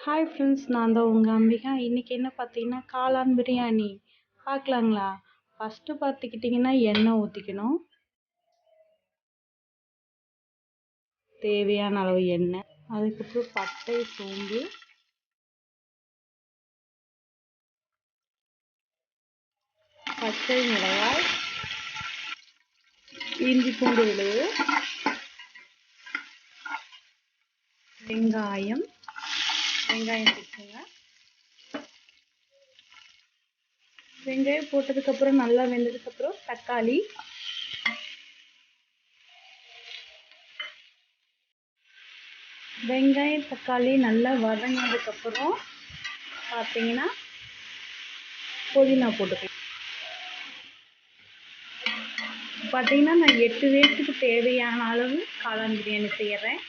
Hi friends, நான் தான் உங்கள் அம்பிகா. இன்றைக்கி என்ன பார்த்தீங்கன்னா, காளான் பிரியாணி பார்க்கலாங்களா? ஃபஸ்ட்டு பார்த்துக்கிட்டிங்கன்னா எண்ணெய் ஊற்றிக்கணும். தேவையான அளவு எண்ணெய், அதுக்கப்புறம் பட்டை, சோம்பு, பச்சை மிளகாய், இஞ்சி பூண்டு விழுது, வெங்காயம் போட்டுங்க. வெங்காயம் போட்டதுக்கப்புறம் நல்லா வெந்ததுக்கப்புறம் தக்காளி, வெங்காயம் தக்காளி நல்லா வதங்கினதுக்கப்புறம் பார்த்தீங்கன்னா புதினா போட்டுக்கலாம். பார்த்தீங்கன்னா நான் 8 பேர்த்துக்கு தேவையான அளவு காளான் பிரியாணி செய்கிறேன்.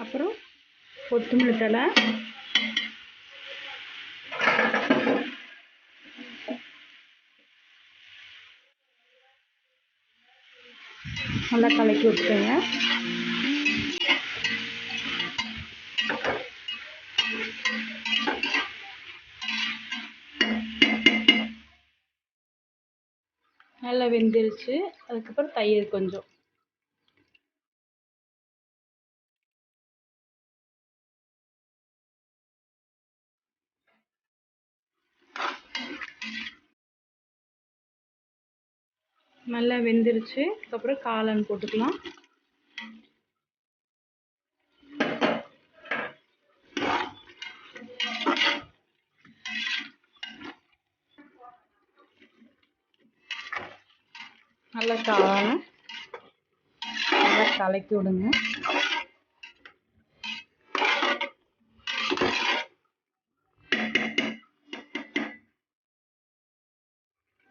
அப்புறம் கொத்தமல்லி தழை, நல்லா கலக்கி விட்டுருங்க. நல்லா வெந்துருச்சு. அதுக்கப்புறம் தயிர் கொஞ்சம், நல்லா வெந்துருச்சு. அதுக்கப்புறம் காளான் போட்டுக்கலாம். நல்லா காளானை நல்லா கலக்கி விடுங்க.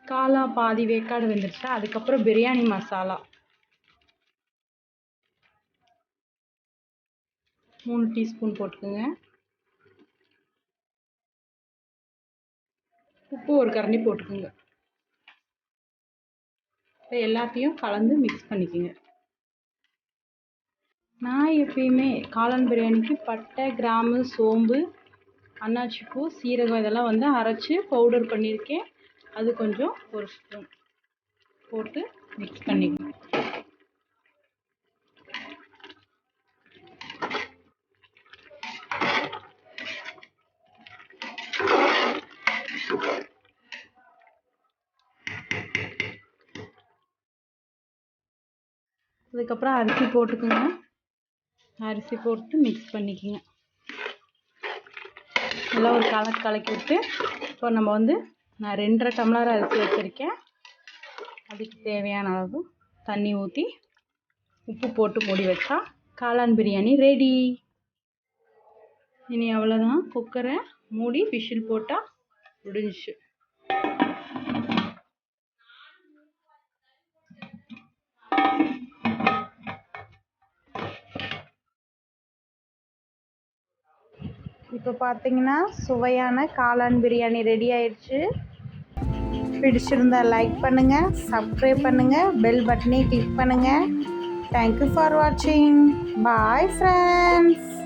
காளா பாதி வேக்காடு வெந்துருச்சு. அதுக்கப்புறம் பிரியாணி மசாலா 3 டீஸ்பூன் போட்டுக்கோங்க. உப்பு 1 கரண்டி போட்டுக்கோங்க. இப்போ எல்லாத்தையும் கலந்து மிக்ஸ் பண்ணிக்கோங்க. நான் எப்பயுமே காளான் பிரியாணிக்கு பட்டை, கிராம்பு, சோம்பு, அன்னாச்சிப்பூ, சீரகம் இதெல்லாம் வந்து அரைச்சி பவுடர் பண்ணியிருக்கேன். அது கொஞ்சம் 1 ஸ்பூன் போட்டு மிக்ஸ் பண்ணிக்கணும். அதுக்கப்புறம் அரிசி போட்டுக்கோங்க. அரிசி போட்டு மிக்ஸ் பண்ணிக்கோங்க. நல்லா ஒரு கலக்கி விட்டு, இப்போ நம்ம வந்து நான் 2.5 டம்ளர் அரிசி வச்சுருக்கேன். அதுக்கு தேவையான அளவு தண்ணி ஊற்றி உப்பு போட்டு மூடி வச்சா காளான் பிரியாணி ரெடி. இனி அவ்வளோதான். குக்கரை மூடி விசில் போட்டால் முடிஞ்சிச்சு. இப்போ பார்த்தீங்கன்னா சுவையான காளான் பிரியாணி ரெடி ஆயிடுச்சு. பிடிச்சிருந்தா லைக் பண்ணுங்கள், சப்ஸ்கிரைப் பண்ணுங்கள், பெல் பட்டனை கிளிக் பண்ணுங்கள். தேங்க்யூ ஃபார் வாட்சிங். Bye friends.